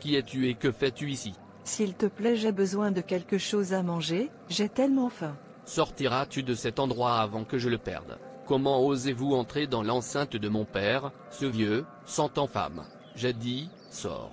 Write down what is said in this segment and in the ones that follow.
Qui es-tu et que fais-tu ici? S'il te plaît, j'ai besoin de quelque chose à manger, j'ai tellement faim. Sortiras-tu de cet endroit avant que je le perde? Comment osez-vous entrer dans l'enceinte de mon père, ce vieux, sans femme? J'ai dit, sors.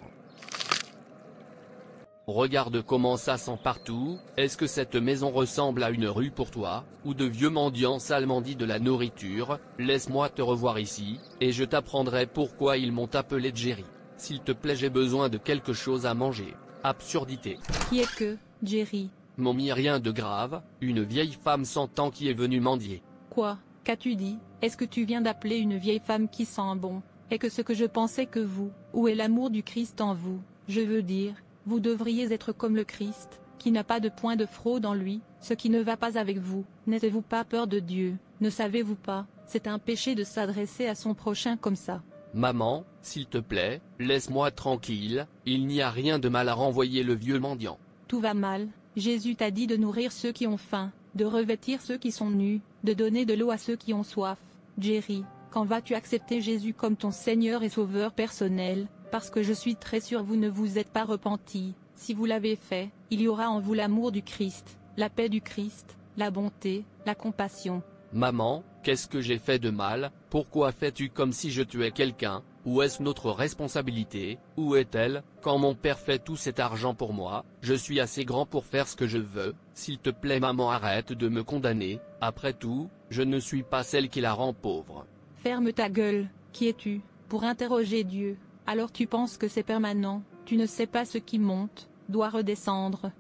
Regarde comment ça sent partout. Est-ce que cette maison ressemble à une rue pour toi, ou de vieux mendiants sales mendient de la nourriture? Laisse-moi te revoir ici, et je t'apprendrai pourquoi ils m'ont appelé Jerry. S'il te plaît, j'ai besoin de quelque chose à manger. Absurdité. Qui est que, Jerry? Mommy, rien de grave, une vieille femme 100 ans qui est venue mendier. Quoi? Qu'as-tu dit? Est-ce que tu viens d'appeler une vieille femme qui sent bon? Et que ce que je pensais que vous, où est l'amour du Christ en vous? Je veux dire, vous devriez être comme le Christ, qui n'a pas de point de fraude en lui, ce qui ne va pas avec vous. N'avez-vous pas peur de Dieu? Ne savez-vous pas, c'est un péché de s'adresser à son prochain comme ça. Maman, s'il te plaît, laisse-moi tranquille, il n'y a rien de mal à renvoyer le vieux mendiant. Tout va mal. Jésus t'a dit de nourrir ceux qui ont faim, de revêtir ceux qui sont nus, de donner de l'eau à ceux qui ont soif. Jerry, quand vas-tu accepter Jésus comme ton Seigneur et Sauveur personnel? Parce que je suis très sûr vous ne vous êtes pas repenti. Si vous l'avez fait, il y aura en vous l'amour du Christ, la paix du Christ, la bonté, la compassion. Maman, qu'est-ce que j'ai fait de mal? Pourquoi fais-tu comme si je tuais quelqu'un? Où est-ce notre responsabilité? Où est-elle? Quand mon père fait tout cet argent pour moi, je suis assez grand pour faire ce que je veux. S'il te plaît maman, arrête de me condamner. Après tout, je ne suis pas celle qui la rend pauvre. Ferme ta gueule. Qui es-tu? Pour interroger Dieu. Alors tu penses que c'est permanent? Tu ne sais pas ce qui monte, doit redescendre.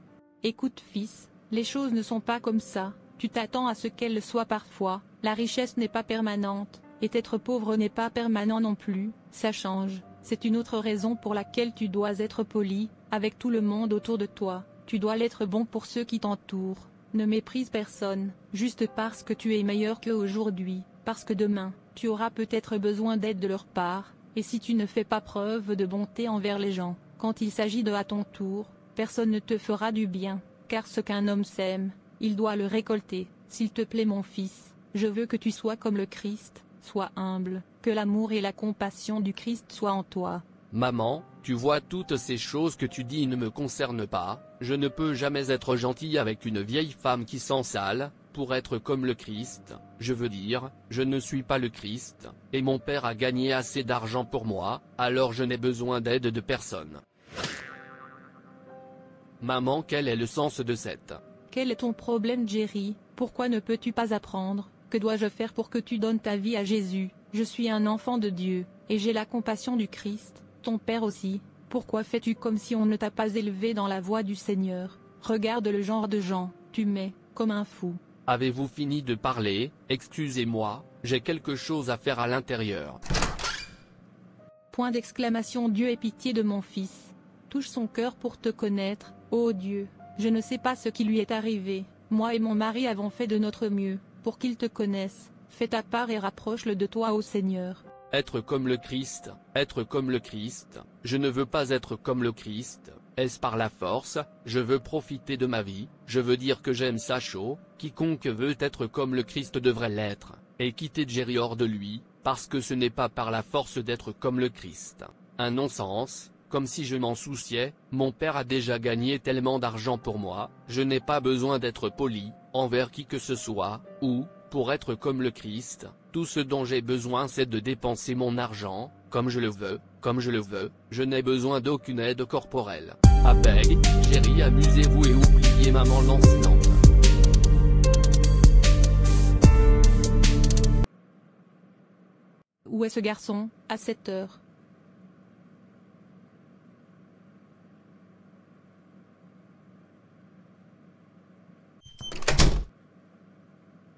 Écoute fils, les choses ne sont pas comme ça. Tu t'attends à ce qu'elles le soient parfois. La richesse n'est pas permanente, et être pauvre n'est pas permanent non plus. Ça change. C'est une autre raison pour laquelle tu dois être poli, avec tout le monde autour de toi. Tu dois l'être bon pour ceux qui t'entourent. Ne méprise personne, juste parce que tu es meilleur qu'eux aujourd'hui, parce que demain, tu auras peut-être besoin d'aide de leur part, et si tu ne fais pas preuve de bonté envers les gens, quand il s'agit de à ton tour, personne ne te fera du bien, car ce qu'un homme sème, il doit le récolter. S'il te plaît mon fils, je veux que tu sois comme le Christ, sois humble, que l'amour et la compassion du Christ soient en toi. Maman, tu vois, toutes ces choses que tu dis ne me concernent pas. Je ne peux jamais être gentil avec une vieille femme qui sent sale. Pour être comme le Christ, je veux dire, je ne suis pas le Christ, et mon père a gagné assez d'argent pour moi, alors je n'ai besoin d'aide de personne. Maman, quel est le sens de cette? Quel est ton problème Jerry? Pourquoi ne peux-tu pas apprendre? Que dois-je faire pour que tu donnes ta vie à Jésus? Je suis un enfant de Dieu, et j'ai la compassion du Christ, ton père aussi. Pourquoi fais-tu comme si on ne t'a pas élevé dans la voie du Seigneur? Regarde le genre de gens, tu m'es, comme un fou. Avez-vous fini de parler? Excusez-moi, j'ai quelque chose à faire à l'intérieur. Point d'exclamation. Dieu ait pitié de mon fils. Touche son cœur pour te connaître, ô Dieu. Je ne sais pas ce qui lui est arrivé. Moi et mon mari avons fait de notre mieux, pour qu'il te connaisse. Fais ta part et rapproche-le de toi, ô Seigneur. Être comme le Christ, être comme le Christ. Je ne veux pas être comme le Christ. Est-ce par la force? Je veux profiter de ma vie, je veux dire que j'aime ça chaud. Quiconque veut être comme le Christ devrait l'être, et quitter Jerry hors de lui, parce que ce n'est pas par la force d'être comme le Christ. Un non-sens, comme si je m'en souciais. Mon père a déjà gagné tellement d'argent pour moi, je n'ai pas besoin d'être poli, envers qui que ce soit, ou, pour être comme le Christ, tout ce dont j'ai besoin c'est de dépenser mon argent, comme je le veux, je n'ai besoin d'aucune aide corporelle. Abeg, Jerry, amusez-vous et oubliez maman lancinante. Où est ce garçon, à cette heure?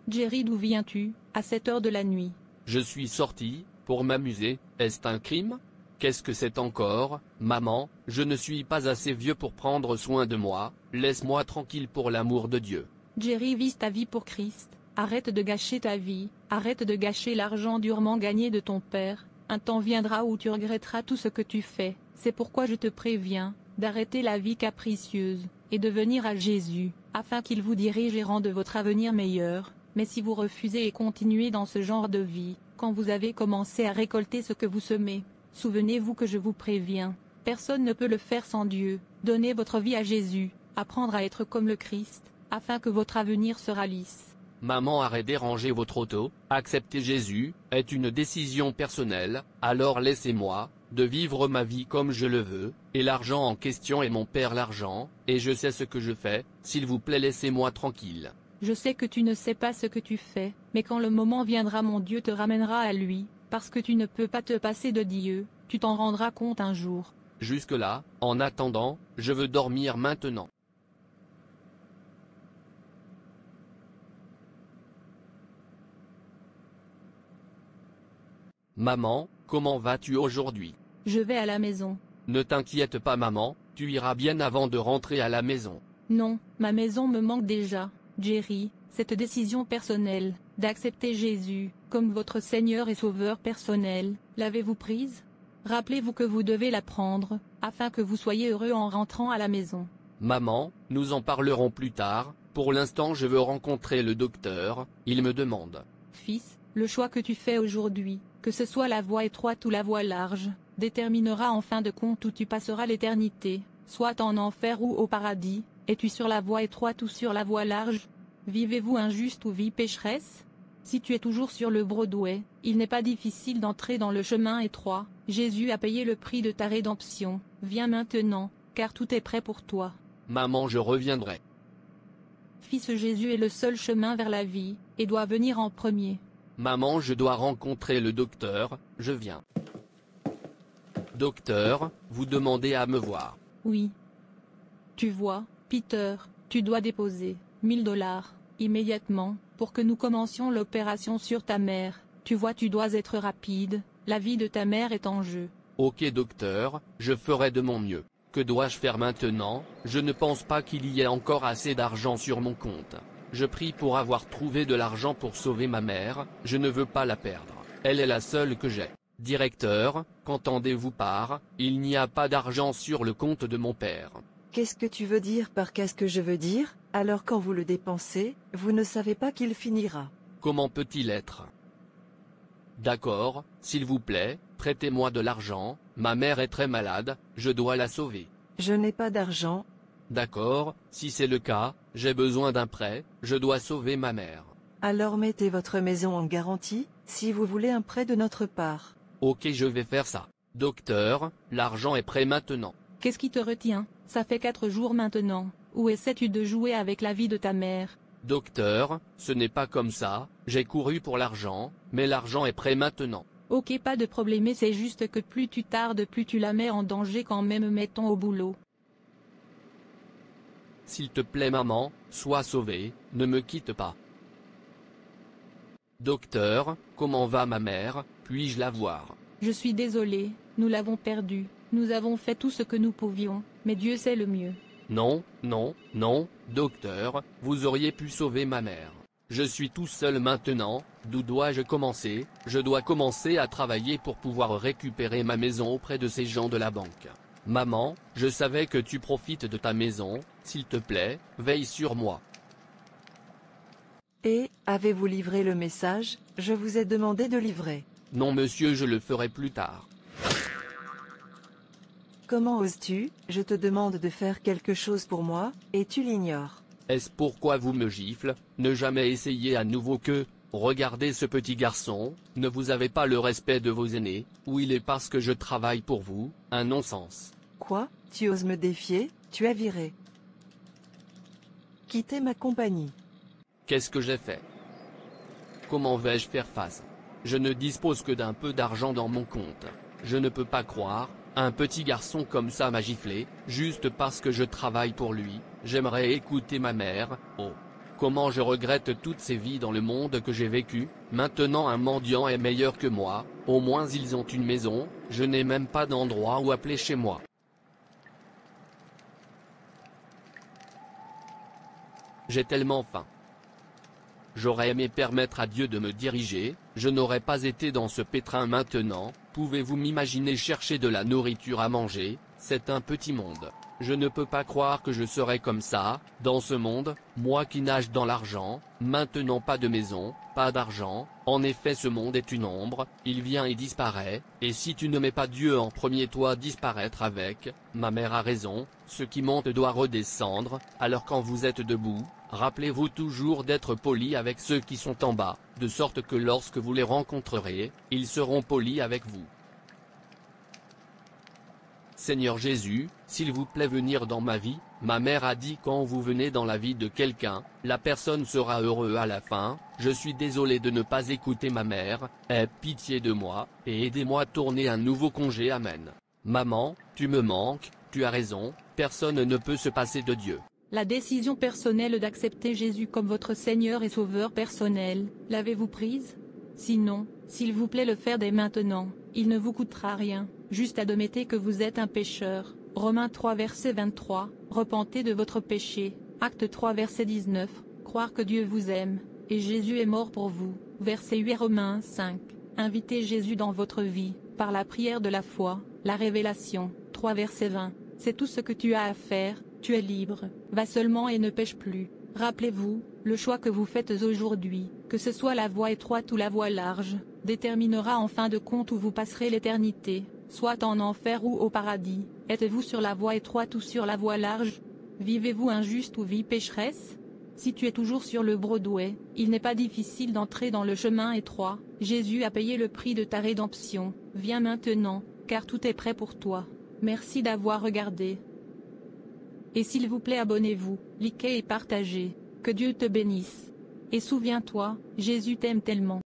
Jerry, d'où viens-tu, à cette heure de la nuit? Je suis sorti, pour m'amuser. Est-ce un crime? Qu'est-ce que c'est encore? Maman, je ne suis pas assez vieux pour prendre soin de moi, laisse-moi tranquille pour l'amour de Dieu. Jerry, vis ta vie pour Christ, arrête de gâcher ta vie, arrête de gâcher l'argent durement gagné de ton père. Un temps viendra où tu regretteras tout ce que tu fais. C'est pourquoi je te préviens, d'arrêter la vie capricieuse, et de venir à Jésus, afin qu'il vous dirige et rende votre avenir meilleur. Mais si vous refusez et continuez dans ce genre de vie, quand vous avez commencé à récolter ce que vous semez, souvenez-vous que je vous préviens. Personne ne peut le faire sans Dieu. Donnez votre vie à Jésus, apprendre à être comme le Christ, afin que votre avenir sera lisse. Maman, arrêtez de ranger votre auto, accepter Jésus, est une décision personnelle, alors laissez-moi, de vivre ma vie comme je le veux, et l'argent en question est mon père l'argent, et je sais ce que je fais, s'il vous plaît laissez-moi tranquille. Je sais que tu ne sais pas ce que tu fais, mais quand le moment viendra mon Dieu te ramènera à lui, parce que tu ne peux pas te passer de Dieu, tu t'en rendras compte un jour. Jusque-là, en attendant, je veux dormir maintenant. Maman, comment vas-tu aujourd'hui? Je vais à la maison. Ne t'inquiète pas maman, tu iras bien avant de rentrer à la maison. Non, ma maison me manque déjà, Jerry. Cette décision personnelle, d'accepter Jésus, comme votre Seigneur et Sauveur personnel, l'avez-vous prise? Rappelez-vous que vous devez la prendre, afin que vous soyez heureux en rentrant à la maison. Maman, nous en parlerons plus tard, pour l'instant je veux rencontrer le docteur, il me demande. Fils, le choix que tu fais aujourd'hui, que ce soit la voie étroite ou la voie large, déterminera en fin de compte où tu passeras l'éternité, soit en enfer ou au paradis. Es-tu sur la voie étroite ou sur la voie large? Vivez-vous injuste ou vie pécheresse? Si tu es toujours sur le Broadway, il n'est pas difficile d'entrer dans le chemin étroit. Jésus a payé le prix de ta rédemption. Viens maintenant, car tout est prêt pour toi. Maman, je reviendrai. Fils, Jésus est le seul chemin vers la vie, et doit venir en premier. Maman, je dois rencontrer le docteur, je viens. Docteur, vous demandez à me voir. Oui. Tu vois, Peter, tu dois déposer $1000, immédiatement, pour que nous commencions l'opération sur ta mère. Tu vois, tu dois être rapide, la vie de ta mère est en jeu. Ok docteur, je ferai de mon mieux. Que dois-je faire maintenant? Je ne pense pas qu'il y ait encore assez d'argent sur mon compte. Je prie pour avoir trouvé de l'argent pour sauver ma mère, je ne veux pas la perdre. Elle est la seule que j'ai. Directeur, qu'entendez-vous par « il n'y a pas d'argent sur le compte de mon père ». Qu'est-ce que tu veux dire par qu'est-ce que je veux dire? Alors quand vous le dépensez, vous ne savez pas qu'il finira. Comment peut-il être? D'accord, s'il vous plaît, prêtez-moi de l'argent, ma mère est très malade, je dois la sauver. Je n'ai pas d'argent. D'accord, si c'est le cas, j'ai besoin d'un prêt, je dois sauver ma mère. Alors mettez votre maison en garantie, si vous voulez un prêt de notre part. Ok, je vais faire ça. Docteur, l'argent est prêt maintenant. Qu'est-ce qui te retient? Ça fait 4 jours maintenant. Où essaies-tu de jouer avec la vie de ta mère? Docteur, ce n'est pas comme ça, j'ai couru pour l'argent, mais l'argent est prêt maintenant. Ok, pas de problème, mais c'est juste que plus tu tardes, plus tu la mets en danger quand même mettons au boulot. S'il te plaît maman, sois sauvée, ne me quitte pas. Docteur, comment va ma mère, puis-je la voir? Je suis désolé, nous l'avons perdue. Nous avons fait tout ce que nous pouvions, mais Dieu sait le mieux. Non, non, non, docteur, vous auriez pu sauver ma mère. Je suis tout seul maintenant, d'où dois-je commencer? Je dois commencer à travailler pour pouvoir récupérer ma maison auprès de ces gens de la banque. Maman, je savais que tu profites de ta maison, s'il te plaît, veille sur moi. Et, avez-vous livré le message? Je vous ai demandé de livrer. Non monsieur, je le ferai plus tard. Comment oses-tu? Je te demande de faire quelque chose pour moi, et tu l'ignores. Est-ce pourquoi vous me giflez? Ne jamais essayer à nouveau que... Regardez ce petit garçon, ne vous avez pas le respect de vos aînés, ou il est parce que je travaille pour vous, un non-sens. Quoi? Tu oses me défier? Tu es viré. Quittez ma compagnie. Qu'est-ce que j'ai fait? Comment vais-je faire face? Je ne dispose que d'un peu d'argent dans mon compte. Je ne peux pas croire, un petit garçon comme ça m'a giflé, juste parce que je travaille pour lui. J'aimerais écouter ma mère. Oh, comment je regrette toutes ces vies dans le monde que j'ai vécu. Maintenant un mendiant est meilleur que moi, au moins ils ont une maison, je n'ai même pas d'endroit où appeler chez moi. J'ai tellement faim. J'aurais aimé permettre à Dieu de me diriger, je n'aurais pas été dans ce pétrin maintenant. Pouvez-vous m'imaginer chercher de la nourriture à manger? C'est un petit monde. Je ne peux pas croire que je serai comme ça, dans ce monde, moi qui nage dans l'argent, maintenant pas de maison, pas d'argent, en effet ce monde est une ombre, il vient et disparaît, et si tu ne mets pas Dieu en premier toi disparaître avec, ma mère a raison, ce qui monte doit redescendre, alors quand vous êtes debout, rappelez-vous toujours d'être poli avec ceux qui sont en bas, de sorte que lorsque vous les rencontrerez, ils seront polis avec vous. Seigneur Jésus, s'il vous plaît venir dans ma vie, ma mère a dit quand vous venez dans la vie de quelqu'un, la personne sera heureuse à la fin, je suis désolé de ne pas écouter ma mère, aie pitié de moi, et aidez-moi à tourner un nouveau congé amen. Maman, tu me manques, tu as raison, personne ne peut se passer de Dieu. La décision personnelle d'accepter Jésus comme votre Seigneur et Sauveur personnel, l'avez-vous prise? Sinon, s'il vous plaît le faire dès maintenant, il ne vous coûtera rien, juste admettez que vous êtes un pécheur. Romains 3 verset 23, repentez de votre péché, Acte 3 verset 19, croire que Dieu vous aime, et Jésus est mort pour vous, verset 8 Romains 5, invitez Jésus dans votre vie, par la prière de la foi, la révélation, 3 verset 20, c'est tout ce que tu as à faire, tu es libre, va seulement et ne pêche plus. Rappelez-vous, le choix que vous faites aujourd'hui, que ce soit la voie étroite ou la voie large, déterminera en fin de compte où vous passerez l'éternité, soit en enfer ou au paradis. Êtes-vous sur la voie étroite ou sur la voie large? Vivez-vous injuste ou vie pécheresse? Si tu es toujours sur le Broadway, il n'est pas difficile d'entrer dans le chemin étroit. Jésus a payé le prix de ta rédemption. Viens maintenant, car tout est prêt pour toi. Merci d'avoir regardé. Et s'il vous plaît abonnez-vous, likez et partagez. Que Dieu te bénisse. Et souviens-toi, Jésus t'aime tellement.